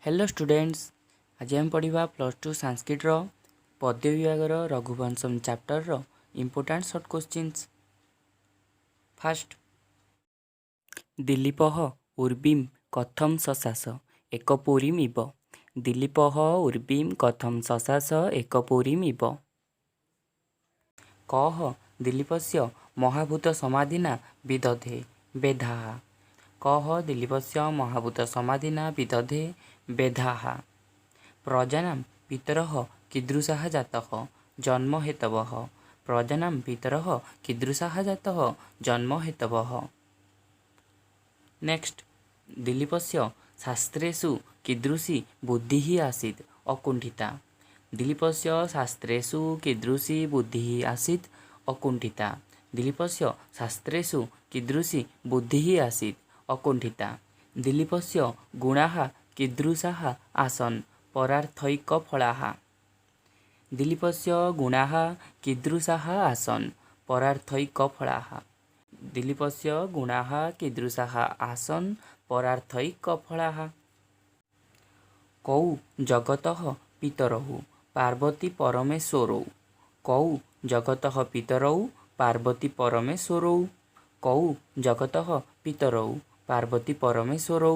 Hello students, आज आम पढ़ा +2 संस्कृत पद्य विभागर Raghuvamsham chapter important short questions. First Dilip उर्वीं कथम शशास एक पुरीम इव। दिलीप उर्वीं कथम शशास एक पुरीम इव। कह दिलीपस्य महाभूत समाधिना विदधे वेदाः। कह दिलीपस्य महाभूत समाधिना विदधे वेदाः। प्रजानां पितरः कीदृशः जातः जन्म हेतवः। प्रजानां पितरः कीदृशः जातः जन्म हेतवः। नेक्स्ट दिलीपस्य शास्त्रेषु कीदृशी बुद्धिः आसीत् अकुण्ठिता। दिलीपस्य शास्त्रेषु कीदृशी बुद्धिः आसीत् अकुण्ठिता। दिलीपस्य शास्त्रेषु कीदृशी बुद्धिः आसीत् अकुण्ठिता। दिलीपस्य गुणाः कीदृशाः आसन् परार्थैकफलाः। दिलीपस्य गुणाः कीदृशाः आसन् परार्थैकफलाः। दिलीपस्य गुणाः कीदृशाः आसन् परार्थैकफलाः। कौ जगतः पितरौ पार्वती परमेश्वरौ। कौ जगतः पितरौ पार्वती परमेश्वरौ। कौ जगतः पितरौ पार्वती परमेश्वरौ।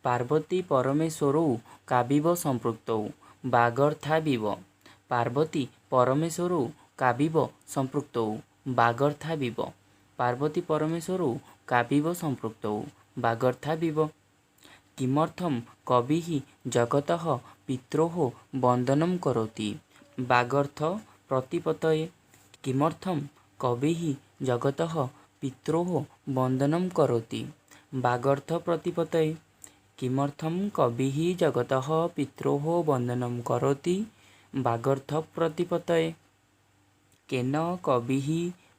पार्वती परमेश्वरौ काविव संपृक्तौ वागर्थाविव। पार्वती परमेश्वरौ काविव संपृक्तौ वागर्थाविव। पार्वती परमेश्वरौ काविव संपृक्तौ वागर्थाविव। किमर्थं कविः जगतः पित्रोः वन्दनं करोति वागर्थ प्रतिपतये। किमर्थं कविः जगतः पित्रोः वन्दनं करोति वागर्थ प्रतिपतये। किमर्थं कविः जगतः पित्रोः वन्दनं करोति वागर्थ प्रतिपतये। केन कविः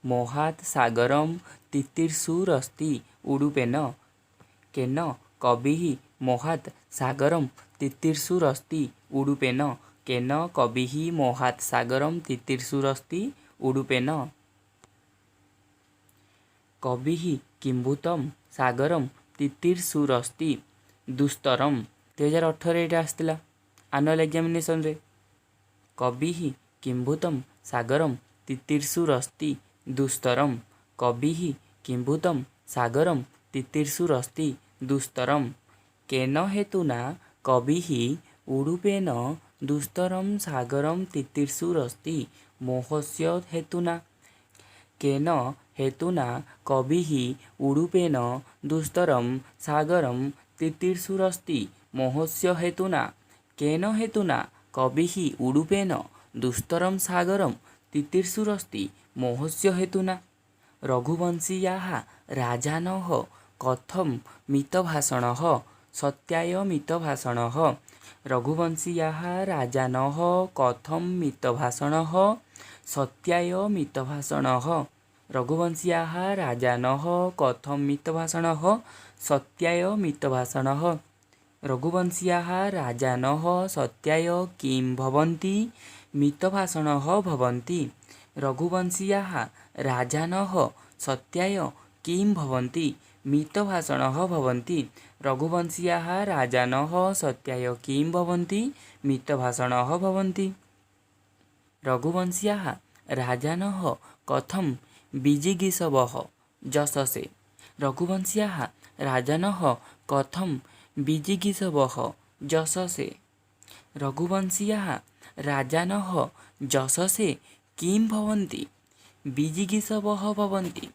मोहात् सागरं तितीर्षुरस्ति उडुपेन। केन कविः मोहात् सागरं तितीर्षुरस्ति उडुपेन। केन कविः मोहात् सागरं तितीर्षुरस्ति उडुपेन। कविः किंभूतं सागरं तितीर्षुरस्ति दुस्तरम। 2018 ये आसला आनुअल एग्जामिनेशन रे। कविः किंभूतं सागरं तितीर्षुरस्ति दुस्तरम। कविः किंभूतं सागरं तितीर्षुरस्ति दुस्तरम। केन हेतुना कविः उडुपेन दुस्तरम सागरं तितीर्षुरस्ति मोहस्य हेतुना। केन हेतुना कविः उडुपेन दुस्तरम सागरं तितीर्षुरस्ति मोहस्य हेतुना। केन हेतुना कविः उडुपेन दुस्तरम सागरं तितीर्षुरस्ति मोहस्य हेतुना। रघुवंशीयाः राजानः कथं मितभाषणः सत्याय मितभाषणः। रघुवंशीयाः राजानः कथं मितभाषणः सत्याय मितभाषणः। रघुवंशीयाः राजानः कथं मितभाषणः सत्याय मितभाषणः। रघुवंशीयाः राजानः सत्याय किं भवन्ति मितभाषणः भवन्ति। रघुवंशीयाः राजानः सत्याय किं भवन्ति मितभाषणः भवन्ति। रघुवंशीयाः राजानः सत्याय किं भवन्ति मितभाषणः भवन्ति। रघुवंशीयाः राजानः कथं विजिगीषवः जशसे। रघुवंशीयाः राजानः कथं विजिगीषवः जशसे। रघुवंशीयाः राजानः जशसे किं भवन्ति विजिगीषवः भवन्ति।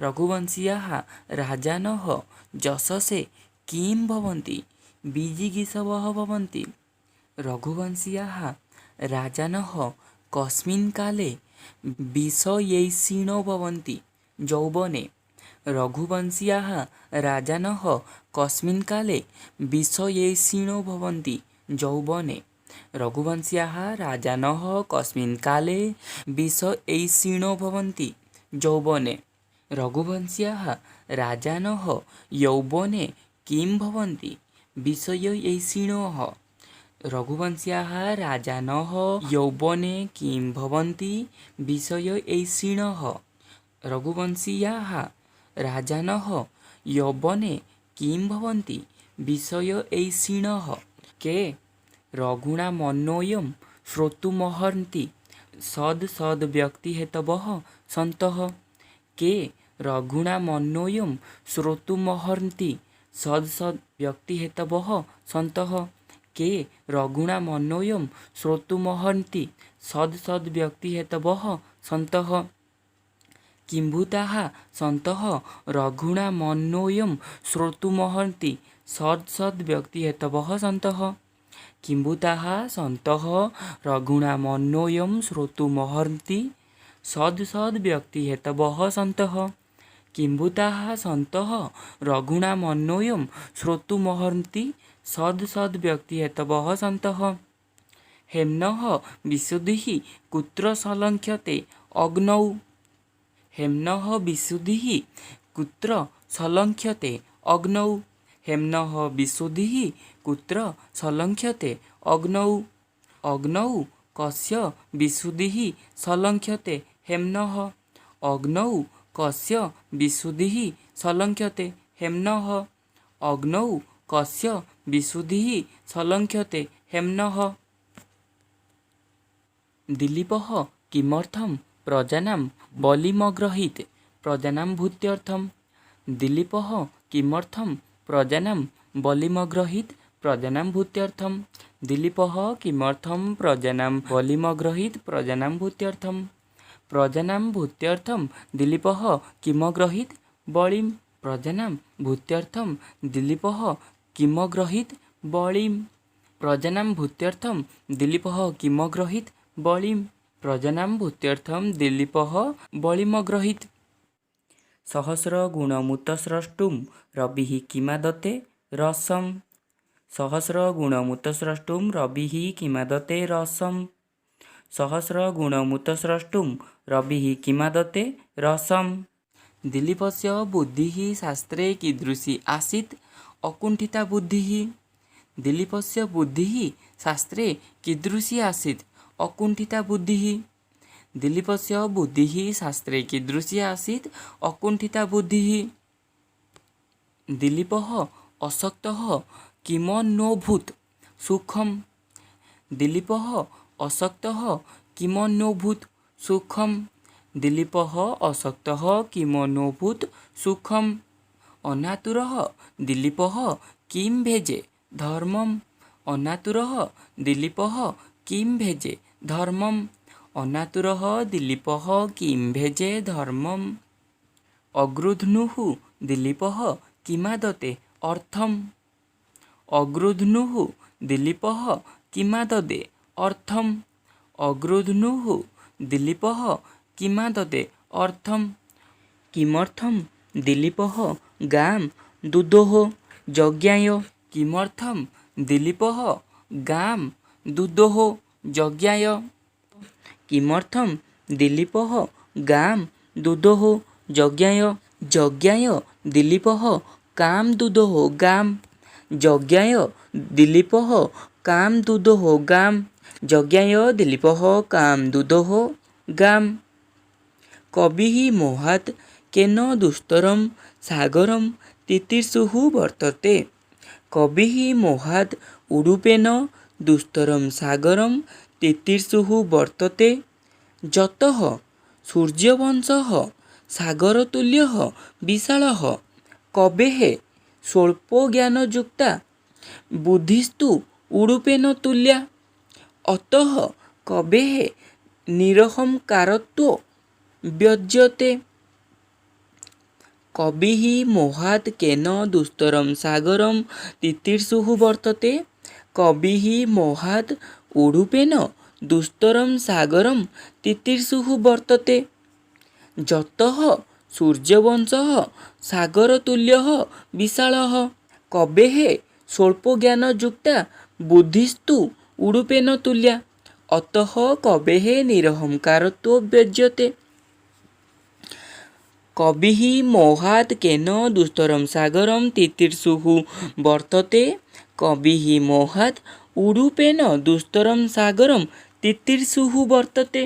रघुवंशीयाः राजानः जशसे किं भवन्ति विजिगीषवः भवन्ति। रघुवंशीयाः राजानः कस्मिन् काले विषयैषिणो भवन्ति यौवने। रघुवंशीयाः राजानः कस्मिन् काले विषयैषिणो भवन्ति यौवने। रघुवंशीयाः राजानः कस्मिन् काले विषयैषिणो भवन्ति यौवने। रघुवंशीयाः राजानः यौवने किं भवन्ति विषयैषिणः। रघुवंशीयाः राजानः यौवने किं भवन्ति विषयैषिणः। रघुवंशीयाः राजानः यौवने किं भवन्ति विषयैषिणः। के रघुणा मनोयम श्रोतुमर्हन्ति सद सद व्यक्ति हेतवः सन्तः के रघुणा मनोयम श्रोतुमर्हन्ति सद सद व्यक्ति हेतवः सन्तः के रघुणा मनोयम श्रोतुमर्हन्ति सद सद व्यक्ति हेतवः सन्तः किम्भूताः सन्तः रघुणा मनोयम श्रोतुमर्हन्ति सद सद व्यक्ति हेतवः सन्तः किम्भूताः सन्तः रघुणा मनोयम श्रोतुमर्हन्ति सद सद व्यक्ति हेतवः सन्तः किम्भूताः सन्तः रघुणा मनोयम श्रोतुमर्हन्ति सद सद व्यक्ति हेतवः सन्तः हेम्नः विशुद्धिः कुत्र संलक्ष्यते अग्नौ हेम्नः विशुद्धिः कुत्र संलक्ष्यते अग्नौ हेम्नः विशुद्धिः कुत्र संलक्ष्यते अग्नौ अग्नौ कस्य विशुद्धिः संलक्ष्यते हेम्नः अग्नौ कस्य विशुद्धिः संलक्ष्यते हेम्नः अग्नौ कस्य विशुद्धिः संलक्ष्यते हेम्नः दिलीपः किमर्थं प्रजानां बलिमग्रहीत् प्रजानां भूत्यर्थं दिलीपः किमर्थं प्रजानां बलिमग्रहीत् प्रजानां भूत्यर्थं दिलीपः किमर्थं प्रजानां बलिमग्रहीत् प्रजानां भूत्यर्थं प्रजानां भूत्यर्थं दिलीपः किमग्रहीत् बलिं प्रजानां भूत्यर्थं दिलीपः किमग्रहीत् बलिं प्रजानां भूत्यर्थं दिलीपः किमग्रहीत् बलिं प्रजानां भूत्यर्थं दिलीपः बलिमग्रहीत् सहस्रगुणमुतस्रष्टुं रविः किमादते रसं सहस्रगुणमुतस्रष्टुं रविः किमादते रसं सहस्रगुणमुतस्रष्टुं रविः किमादते रसं दिलीपस्य बुद्धिः शास्त्रे कीदृशी आसीत् अकुण्ठिता बुद्धिः दिलीपस्य बुद्धिः शास्त्रे कीदृशी आसीत् अकुण्ठिता बुद्धिः दिलीपस्य बुद्धिः शास्त्रे कीदृशी आसीत् अकुण्ठिता बुद्धिः दिलीपः अशक्तः किमन्योऽभूत् सुखं दिलीपः अशक्तः किमन्योऽभूत् सुखं दिलीपः अशक्तः किमन्योऽभूत् सुखम् अनातुरः दिलीपः किं भेजे धर्मम् अनातुरः दिलीपः किं भेजे धर्मम् अनातुरः दिलीपः किं भेजे धर्मम् अग्रुध्नुः दिलीपः किमादते अर्थम् अग्रुध्नुः दिलीपः किमादते अर्थम् अग्रुध्नुः दिलीपः किमादते अर्थम् किमर्थं दिलीपः गां दुदोः यज्ञाय किमर्थं दिलीपः गां दुदोः यज्ञाय किमर्थं दिलीपः गां दुदोः यज्ञाय यज्ञाय दिलीपः कां दुदोः गां यज्ञाय दिलीपः कां दुदोः गां यज्ञाय दिलीपः कां दुदोः गां कविः मोहात् केन दुस्तरं सागरं तितिर्षुः वर्तते कविः मोहात् उडुपेन दुस्तरं सागरं तितिर्षुः वर्तते यतः सूर्यवंशः सागरतुल्यः विशालः कवेः स्वल्पज्ञानयुक्ता बुद्धिस्तु उडुपेन तुल्या अतः कवेः निरहंकारत्वो व्यज्यते कविः मोहात् केन दुस्तरं सागरं तितिर्षुः वर्तते कविः मोहात् उडुपेन दुस्तरं सागरं तितिर्षुः वर्तते यतः सूर्यवंशः सागरतुल्यः विशालः कवेः स्वल्पज्ञानयुक्ता बुद्धिस्तु उडुपेन तुल्या अतः कवेः निरहंकारत्वो व्यज्यते कविः मोहात् केन दुस्तरं सागरं तितिर्षुः वर्तते कविः मोहात् उडुपेन दुस्तरं सागरं तितिर्षुः वर्तते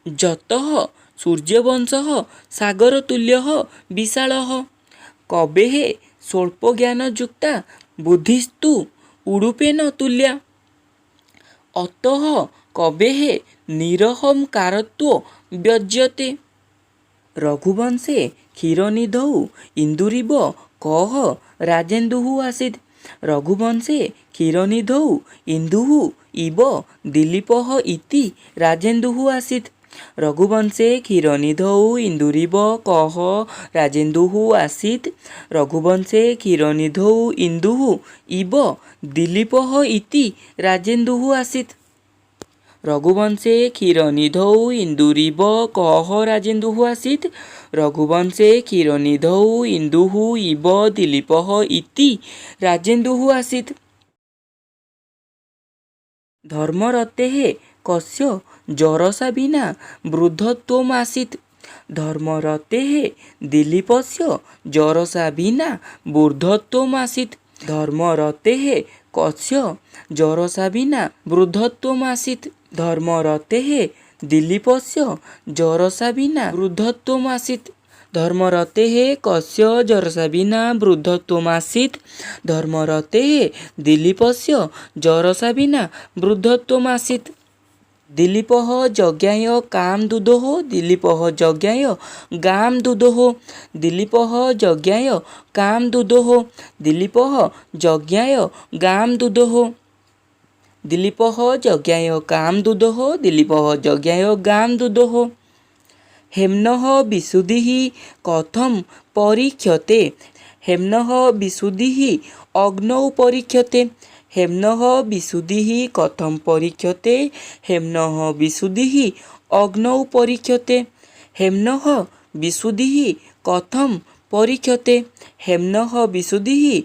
यतः सूर्यवंशः सागरतुल्यः विशालः कवेः स्वल्पज्ञानयुक्ता बुद्धिस्तु उडुपेन तुल्या अतः कवेः निरहंकारत्वो व्यज्यते। रघुवंशे क्षीरनिधौ इन्दुरिव कः राजेन्दुः आसीत्। रघुवंशे क्षीरनिधौ इन्दुः इव दिलीपः इति राजेन्दुः आसीत्। रघुवंशे क्षीरनिधौ इन्दुरिव कः राजेन्दुः आसीत्। रघुवंशे क्षीरनिधौ इन्दुः इव दिलीपः इति राजेन्दुः आसीत्। रघुवंशे क्षीरनिधौ इन्दुरिव कः राजेन्दुः आसीत्। रघुवंशे क्षीरनिधौ इन्दुः इव दिलीपः इति राजेन्दुः आसीत्। धर्मरतेः कस्य जरसा विना वृद्धत्वम् आसीत्। धर्मरतेः दिलीपस्य जरसा विना वृद्धत्वम् आसीत्। धर्मरतेः कस्य जरसा विना वृद्धत्वम् आसीत्। धर्मरतेः दिलीपस्य जरसा विना वृद्धत्वम् आसीत्। धर्मरतेः कस्य जरसा विना वृद्धत्वम् आसीत्। धर्मरतेः दिलीपस्य जरसा विना वृद्धत्वम् आसीत्। दिलीपः जज्ञाय कामदूदोः दिलीपः जज्ञाय गामदूदोः दिलीपः जज्ञाय कामदूदोः दिलीपः जज्ञाय गामदूदोः दिलीपः जज्ञाय कामदूदोः दिलीपः जज्ञाय गामदूदोः। हेम्नः विशुद्धिः कथं परीक्ष्यते। हेम्नः विशुद्धिः अग्नौ परीक्ष्यते। हेम्नः विशुद्धिः कथं परीक्ष्यते। हेम्नः विशुद्धिः अग्नौ परीक्ष्यते। हेम्नः विशुद्धिः कथं परीक्ष्यते। हेम्नः विशुद्धिः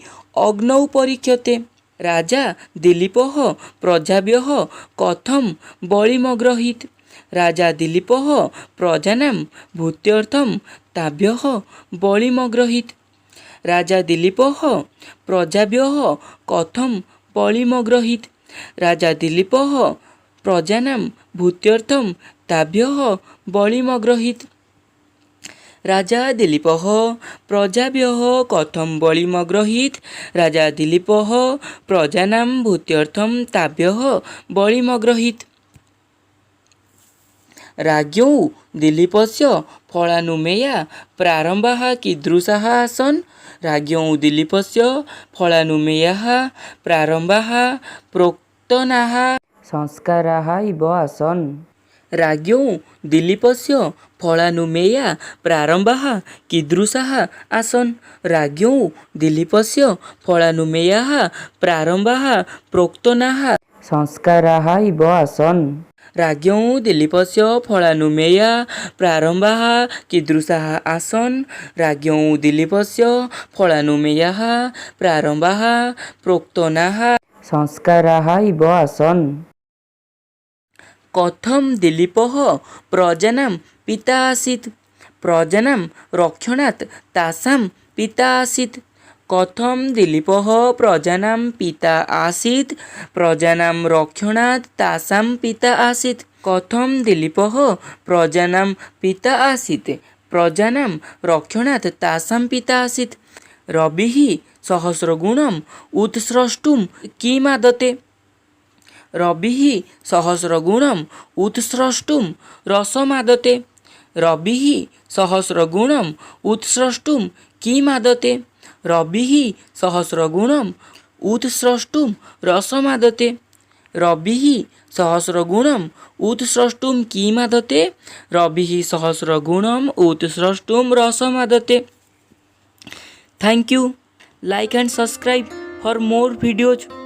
अग्नौ परीक्ष्यते। राजा दिलीपः प्रजाभ्यः कथं बलिमग्रहीत्। राजा दिलीपः प्रजानां भूत्यर्थं ताभ्यः बलिमग्रहीत्। राजा दिलीपः प्रजाभ्यः कथं बलिमग्रहीत्। राजा दिलीपः प्रजानां भूत्यर्थं ताभ्यः बलिमग्रहीत्। राजा दिलीपः प्रजाभ्यः कथं बलिमग्रहीत्। राजा दिलीपः प्रजानां भूत्यर्थं ताभ्यः बलिमग्रहीत्। राज्ञौ दिलीपस्य फलानुमेया प्रारम्भाः कीदृशाः आसन्। राज्ञौ दिलीपस्य फलानुमेयाः प्रारम्भाः प्रोक्तनाः संस्काराः इव आसन्। राज्ञौ दिलीपस्य फलानुमेया प्रारम्भाः कीदृशाः आसन्। राज्ञौ दिलीपस्य फलानुमेयाः प्रारम्भाः प्रोक्तनाः संस्काराः इव आसन्। राज्ञौ दिलीपस्य फलानुमेया प्रारम्भाः कीदृशाः आसन्। राज्ञौ दिलीपस्य फलानुमेयाः प्रारम्भाः प्रोक्तनाः संस्काराः इव आसन्। कथं दिलीपः प्रजानां पिता आसीत्। प्रजानां रक्षणात् तासां पिता आसीत्। कथं दिलीपः प्रजानां पिता आसीत्। प्रजानां रक्षणात् तासां पिता आसीत्। कथं दिलीपः प्रजानां पिता आसीत्। प्रजानां रक्षणात् तासां पिता आसीत्। रविः सहस्रगुणम् उत्स्रष्टुं किमादते। रविः सहस्रगुणम् उत्स्रष्टुं रसमादते। रविः सहस्रगुणम् उत्स्रष्टुं किमादते। रविः सहस्रगुणम् उत्स्रष्टुं रसमादते। रविः सहस्रगुणम् उत्स्रष्टुं किमादते। रविः सहस्रगुणम् उत्स्रष्टुं रसमादते। Thank you. Like and subscribe for more videos.